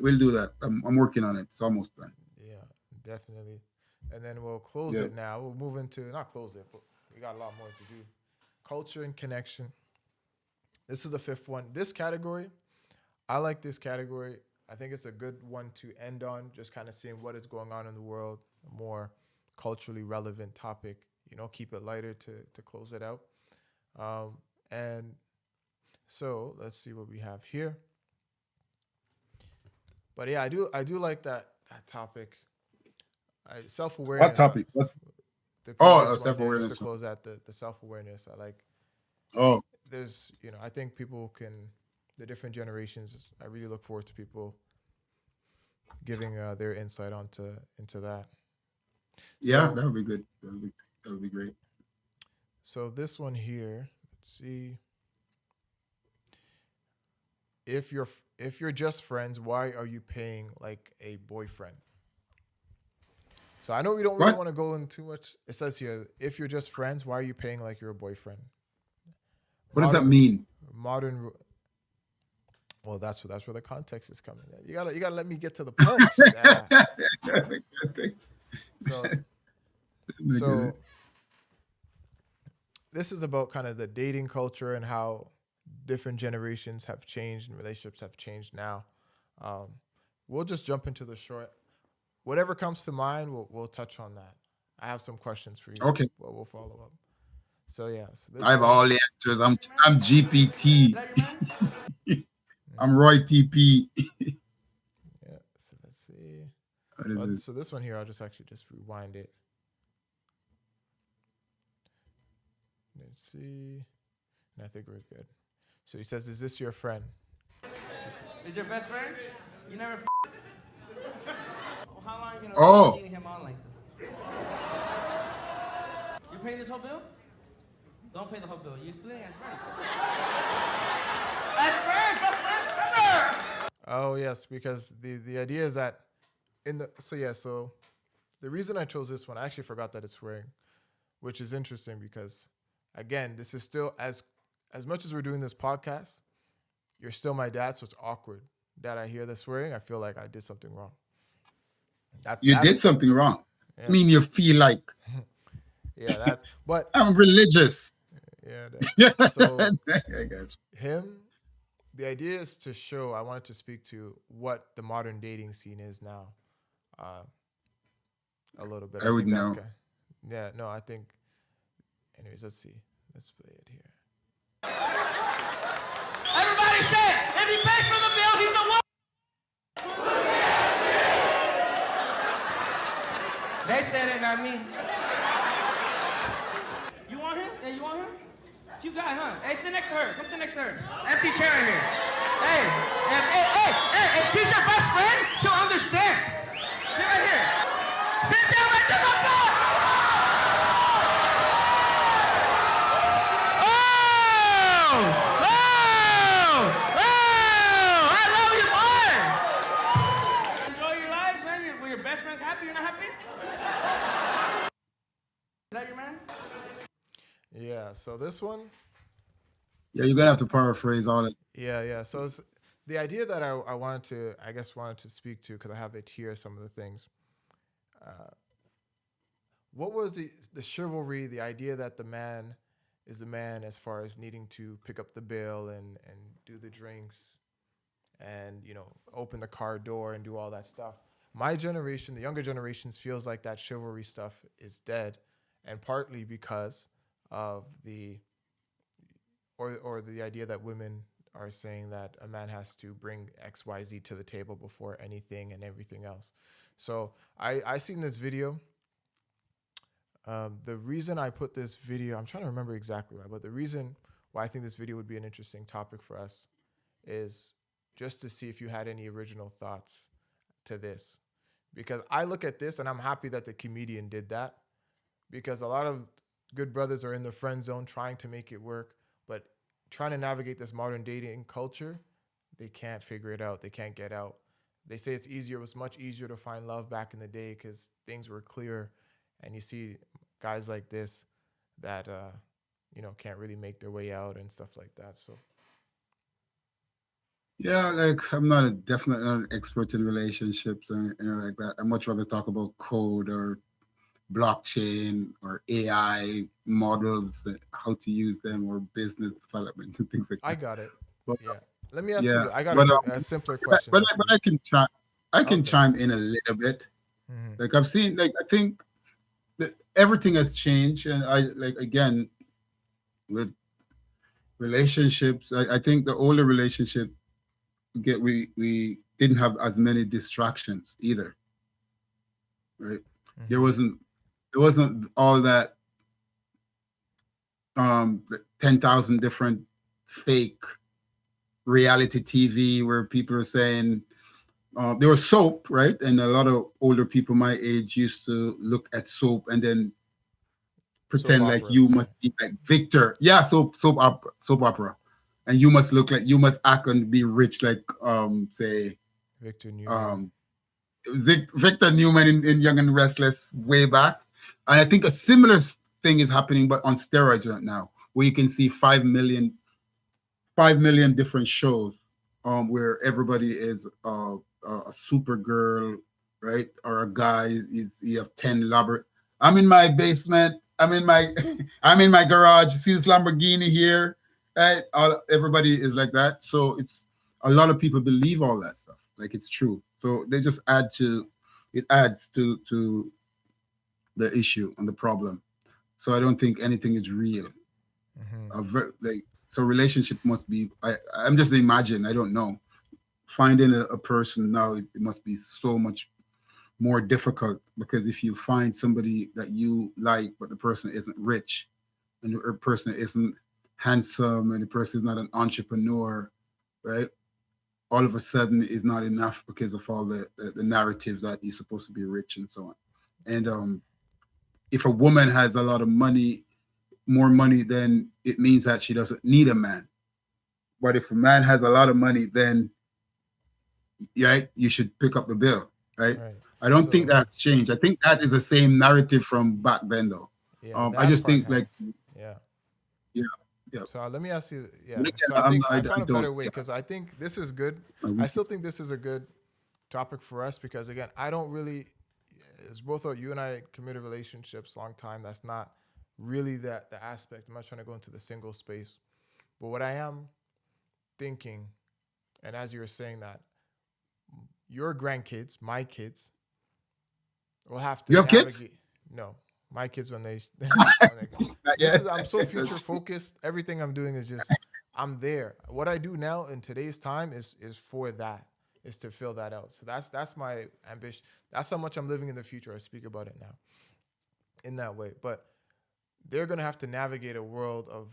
We'll do that. I'm working on it. It's almost done. Yeah, definitely. And then we'll close Yeah. it now. We'll move into, not close it, but we got a lot more to do. Culture and connection. This is the fifth one. This category, I like this category. I think it's a good one to end on, just kind of seeing what is going on in the world, a more culturally relevant topic. Keep it lighter to close it out. And so let's see what we have here. But yeah, I do like that topic. Self What awareness. topic? What's The oh previous one self here, just to awareness? close out the self awareness. I like Oh, I think people can, the different generations. I really look forward to people giving their insight into that. yeah, So that would be good. That would be great. so this one here. Let's see. If you're just friends, why are you paying like a boyfriend? So I know we don't really What? want to go into too much. It says here, if you're just friends, why are you paying like you're a boyfriend? What does that Modern, mean? modern. Well, that's where the context is coming in. You gotta let me get to the punch. Ah. Thanks. So so this is about kind of the dating culture and how different generations have changed and relationships have changed now. Um, we'll just jump into the short. Whatever comes to mind, we'll touch on that. I have some questions for you, Okay. but we'll follow up. So yeah, so I this have one. all the answers. I'm GPT. I'm Yeah, Roy TP. yeah. So let's see. What is But this? so this one here, I'll just rewind it. Let's see. And I think we're good. So he says, "Is this your friend?" Is your best friend? You never. Well, how long are you gonna keep Oh, leading him on like this? You're paying this whole bill? Don't pay the whole bill. You splitting as friends. As friends, best friends, brother. Oh yes, because the idea is that so the reason I chose this one, I actually forgot that it's swearing, which is interesting because again, this is still as much as we're doing this podcast, you're still my dad, so it's awkward that I hear the swearing. I feel like I did something wrong. you That's did something wrong. I yeah, mean, you feel like yeah, that's but I'm religious. yeah. I So got you. him, the idea is to show. I wanted to speak to what the modern dating scene is now, uh, a little bit. I I would think that's know. kind. Yeah, no, I think. Anyways, let's see. Let's play it here. Everybody say, if he pays for the bill, he's the one. They said it, not me. You want him? Hey, you want him? Cute guy, huh? Hey, sit next to her. Come sit next to her. Empty chair in here. Hey, if she's your best friend, she'll understand. Sit right here. Sit down right there, my boy. Oh! Oh! Oh! I love you, boy. Enjoy your life, man. When your best friend's happy, you're not happy? Is that your man? Yeah. So this one, Yeah, you're gonna have to paraphrase all that. yeah. So it's the idea that I wanted to, I guess, wanted to speak to because I have it here. Some of the things. What was the chivalry? The idea that the man is the man as far as needing to pick up the bill and do the drinks and open the car door and do all that stuff. My generation, the younger generations, feels like that chivalry stuff is dead, and partly because of the or the idea that women are saying that a man has to bring XYZ to the table before anything and everything else. So I seen this video. The reason I put this video, I'm trying to remember exactly why, but the reason why I think this video would be an interesting topic for us is just to see if you had any original thoughts to this. Because I look at this and I'm happy that the comedian did that because a lot of good brothers are in the friend zone trying to make it work, but trying to navigate this modern dating culture, they can't figure it out. They can't get out. They say it's easier. It was much easier to find love back in the day because things were clear. And you see guys like this that, can't really make their way out and stuff like that. So Yeah, like I'm not a definitely not an expert in relationships or anything like that. I much rather talk about code or blockchain or AI models, how to use them, or business development and things like I that. got it. But Yeah. Let me ask you. yeah, I got but a simpler question now for but you. I can Okay. chime in a little bit. Hmm. Like I've seen, like I think that everything has changed, and I like again with relationships. I think the older relationship we didn't have as many distractions either, right? There Hmm. wasn't there wasn't all that 10,000 different fake reality TV where people are saying there was soap, right? And a lot of older people my age used to look at soap and then Soap pretend like you operas. Yeah. must be like Victor. Yeah, soap opera. And you must look like you must act and be rich like say Victor Newman. um Victor Newman in Young and Restless way back. And I think a similar thing is happening, but on steroids right now, where you can see 5 million different shows where everybody is a super girl, right? Or a guy is you have 10 Lambert. I'm in my basement. I'm in my I'm in my garage. You see this Lamborghini here, right? Everybody is like that. So it's a lot of people believe all that stuff, like it's true. So they just add to it adds to the issue and the problem. So I don't think anything is real. Hmm. Like so relationship must be I'm just imagine, I don't know, finding a person now, it must be so much more difficult, because if you find somebody that you like but the person isn't rich and the person isn't handsome and the person is not an entrepreneur, right, all of a sudden is not enough because of all the narratives that you're supposed to be rich and so on. And if a woman has a lot of money, more money, then it means that she doesn't need a man. But if a man has a lot of money, then right, you should pick up the bill, right? Right. I don't think So that's changed. I think that is the same narrative from back then, though. yeah, I that just part think like, has. Yeah. yeah, yeah. So let me ask you. But Yeah. again, So I think I I found a don't. better way Yeah, because I think this is good. I we, still think this is a good topic for us because again, I don't really. As both of you and I committed relationships long time. That's not really the aspect. I'm not trying to go into the single space, but what I am thinking, and as you were saying that, your grandkids, my kids, will have to you have kids? navigate. No, my kids when they when they Not this yet. is I'm so future focused. Everything I'm doing is just I'm there. What I do now in today's time is for that, is to fill that out. So that's my ambition. That's how much I'm living in the future. I speak about it now in that way. But they're gonna have to navigate a world of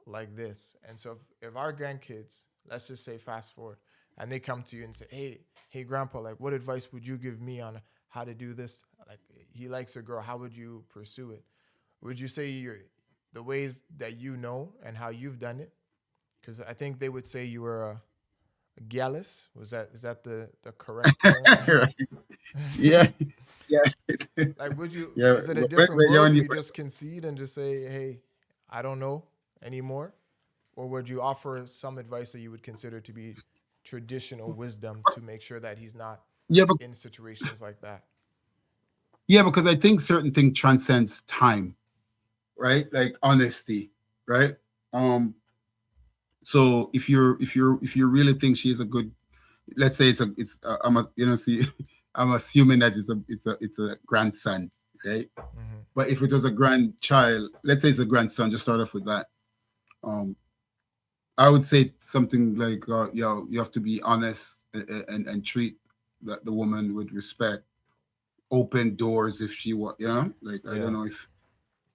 like this. And so if our grandkids, let's just say fast forward, and they come to you and say, hey grandpa, like what advice would you give me on how to do this? Like he likes a girl, how would you pursue it? Would you say the ways that you know and how you've done it? Because I think they would say you were a gallus. Is that the correct term? Right. Yeah, yeah, Like, would you? yeah. Is it a different Yeah, world where you just concede and just say, "Hey, I don't know anymore," or would you offer some advice that you would consider to be traditional wisdom to make sure that he's not yeah, but in situations like that? yeah, because I think certain thing transcends time, right? Like honesty, right? Um, so if you really think she is a good, let's say I'm a, see, I'm assuming that it's a grandson, right? Mm-hmm. But if it was a grandchild, let's say it's a grandson, just start off with that. Um, I would say something like, you have to be honest and treat the woman with respect. Open doors if she want, like I don't Yeah, know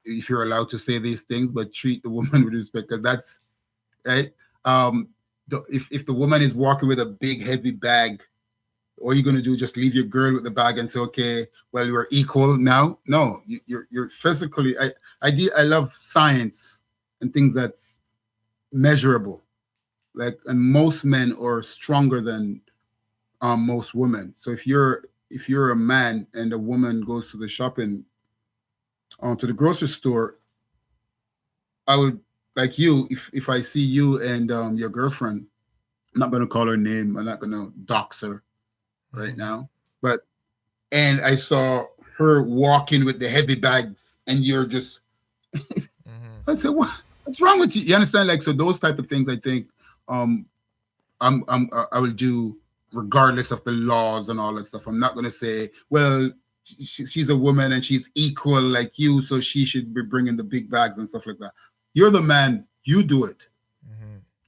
if you're allowed to say these things, but treat the woman with respect, because that's right. Um, if the woman is walking with a big heavy bag, all you're gonna do just leave your girl with the bag and say, okay, well you're equal now. No, you're physically. I love science and things that's measurable. Like, and most men are stronger than most women. So if you're a man and a woman goes to the shopping to the grocery store, I would, like you, if I see you and your girlfriend I'm not going to call her name. I'm not going to dox her right now. But, and I saw her walking with the heavy bags, and you're just, I said, what's wrong with you? You understand? Like, so those type of things, I think, I will do regardless of the laws and all that stuff. I'm not going to say, well, she's a woman and she's equal like you, so she should be bringing the big bags and stuff like that. You're the man, you do it,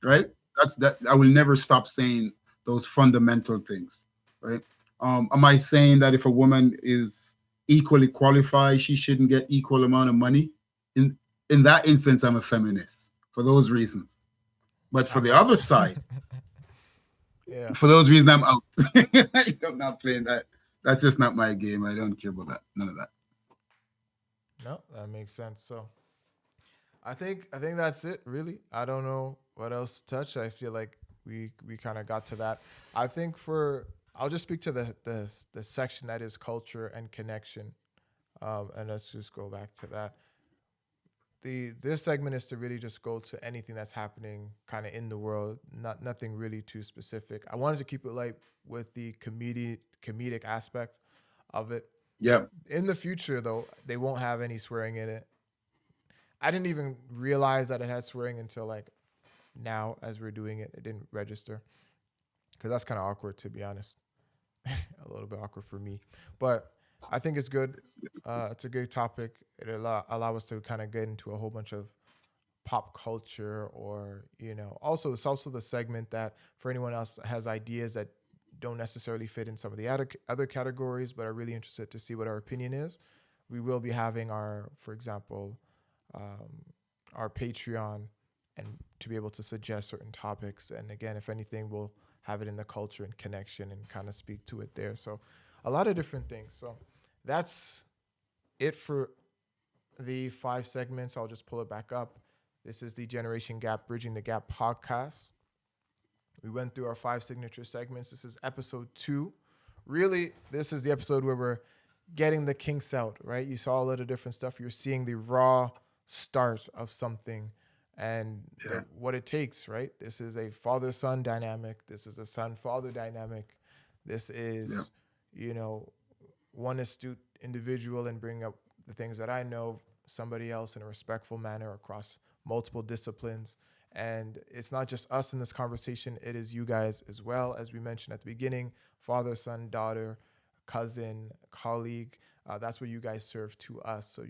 right? That's that. I will never stop saying those fundamental things, right? Am I saying that if a woman is equally qualified, she shouldn't get equal amount of money? In that instance, I'm a feminist for those reasons. But for the other side, for those reasons, I'm out. I'm not playing that. That's just not my game. I don't care about that. None of that. No, that makes sense. So I think that's it, really. I don't know what else to touch. I feel like we kind of got to that. I think I'll just speak to the section that is culture and connection. And let's just go back to that. This segment is to really just go to anything that's happening kind of in the world, nothing really too specific. I wanted to keep it light with the comedic aspect of it. Yeah. In the future, though, they won't have any swearing in it. I didn't even realize that it had swearing until like now as we're doing it. It didn't register because that's kind of awkward, to be honest. A little bit awkward for me, but I think it's good. It's a good topic. It allow us to kind of get into a whole bunch of pop culture, or also it's also the segment that for anyone else that has ideas that don't necessarily fit in some of the other categories, but are really interested to see what our opinion is. We will be having for example, our Patreon, and to be able to suggest certain topics. And again, if anything, we'll have it in the culture and connection and kind of speak to it there. So a lot of different things. So that's it for the 5 segments. I'll just pull it back up. This is the Generation Gap Bridging the Gap podcast. We went through our 5 signature segments. This is episode 2. Really, this is the episode where we're getting the kinks out, right? You saw a lot of different stuff. You're seeing the raw start of something and what it takes, right? This is a father-son dynamic. This is a son-father dynamic. This is, one astute individual and bring up the things that I know, somebody else in a respectful manner across multiple disciplines. And it's not just us in this conversation. It is you guys as well. As we mentioned at the beginning, father, son, daughter, cousin, colleague. That's what you guys serve to us. So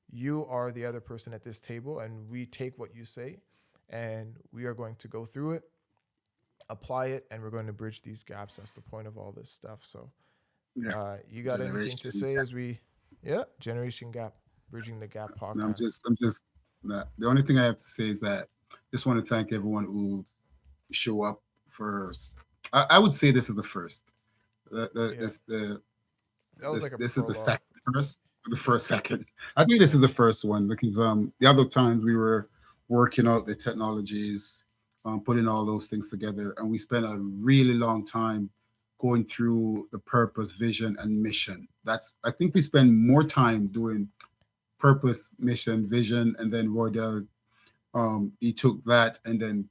you are the other person at this table, and we take what you say, and we are going to go through it, apply it, and we're going to bridge these gaps. That's the point of all this stuff. So you got anything to say as we, Generation Gap, Bridging the Gap podcast? The only thing I have to say is that just want to thank everyone who show up first. I would say this is the first. This is the first second. I think this is the first one because the other times we were working out the technologies, putting all those things together, and we spent a really long time going through the purpose, vision, and mission. I think we spend more time doing purpose, mission, vision, and then Roydell, he took that and then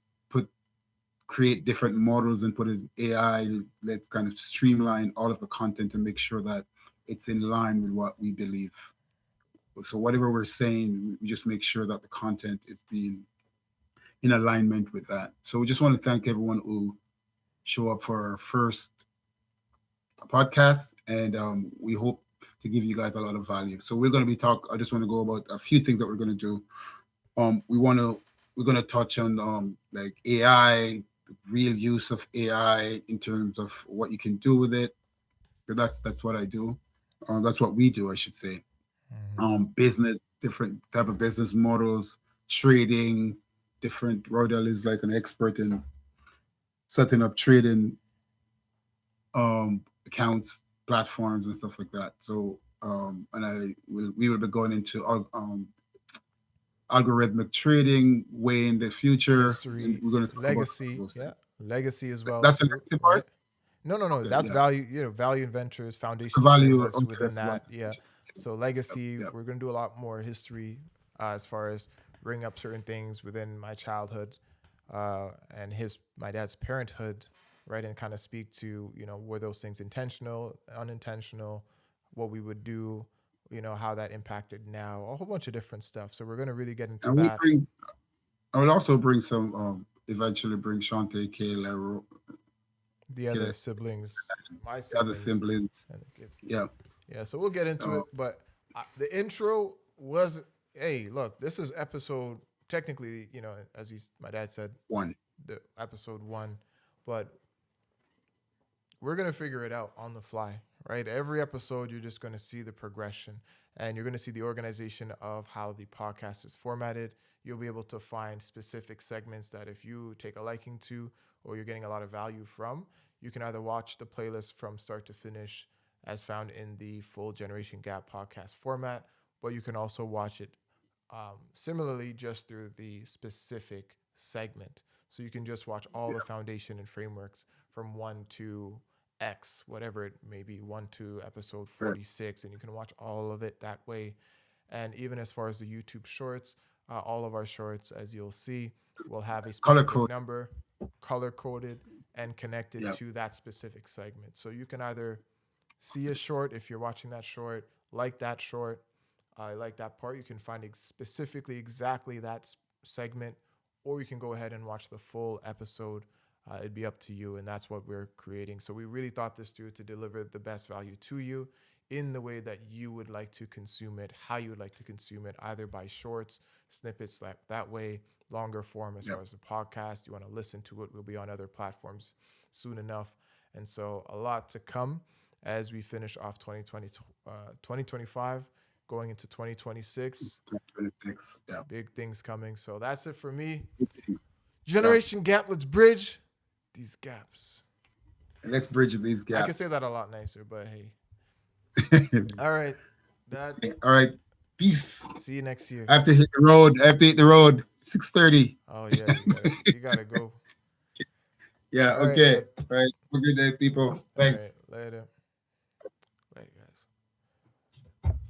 create different models and put it in AI. Let's kind of streamline all of the content and make sure that it's in line with what we believe. So whatever we're saying, we just make sure that the content is being in alignment with that. So we just want to thank everyone who show up for our first podcast, and we hope to give you guys a lot of value. So we're going to be I just want to go about a few things that we're going to do. We're going to touch on like AI, the real use of AI in terms of what you can do with it. That's what I do. That's what we do, I should say. Business, different type of business models, trading, different. Roydell is like an expert in setting up trading accounts, platforms, and stuff like that. So, we will be going into algorithmic trading way in the future. History, we're going to talk legacy, legacy as well. That's the next part. No. Okay, that's value. Value inventors, foundation value within that. Yeah. So legacy, we're going to do a lot more history as far as bring up certain things within my childhood. and my dad's parenthood, right? And kind of speak to, were those things intentional, unintentional, what we would do, how that impacted now, a whole bunch of different stuff. So we're going to really get into And that. I will also bring some, eventually bring Shante, Kayla, The other siblings, my the other siblings. siblings. And the kids. Yeah. Yeah, so we'll get into it. But the intro was, hey, look, this is episode, technically, as my dad said, the episode 1. But we're going to figure it out on the fly, right? Every episode, you're just going to see the progression, and you're going to see the organization of how the podcast is formatted. You'll be able to find specific segments that if you take a liking to or you're getting a lot of value from, you can either watch the playlist from start to finish as found in the full Generation Gap podcast format, but you can also watch it similarly just through the specific segment. So you can just watch all the foundation and frameworks from 1 to X, whatever it may be, 1 to episode 46, and you can watch all of it that way. And even as far as the YouTube shorts, all of our shorts, as you'll see, will have a specific number, color-coded, and connected to that specific segment. So you can either see a short if you're watching that short, like that short, like that part. You can find specifically exactly that segment, or you can go ahead and watch the full episode. It'd be up to you, and that's what we're creating. So we really thought this through to deliver the best value to you in the way that you would like to consume it, how you would like to consume it, either by shorts, snippets like that way, longer form as far as the podcast. You want to listen to it, we'll be on other platforms soon enough. And so a lot to come as we finish off 2025, going into 2026. 2026, yeah. Big things coming. So that's it for me. Generation Gap, let's bridge these gaps. Let's bridge these gaps. I can say that a lot nicer, but hey. All right. All right. Peace. See you next year. I have to hit the road. 6:30. Oh, yeah. You gotta go. Yeah, All okay. right, all right. Have a good day, people. Thanks. All right, later.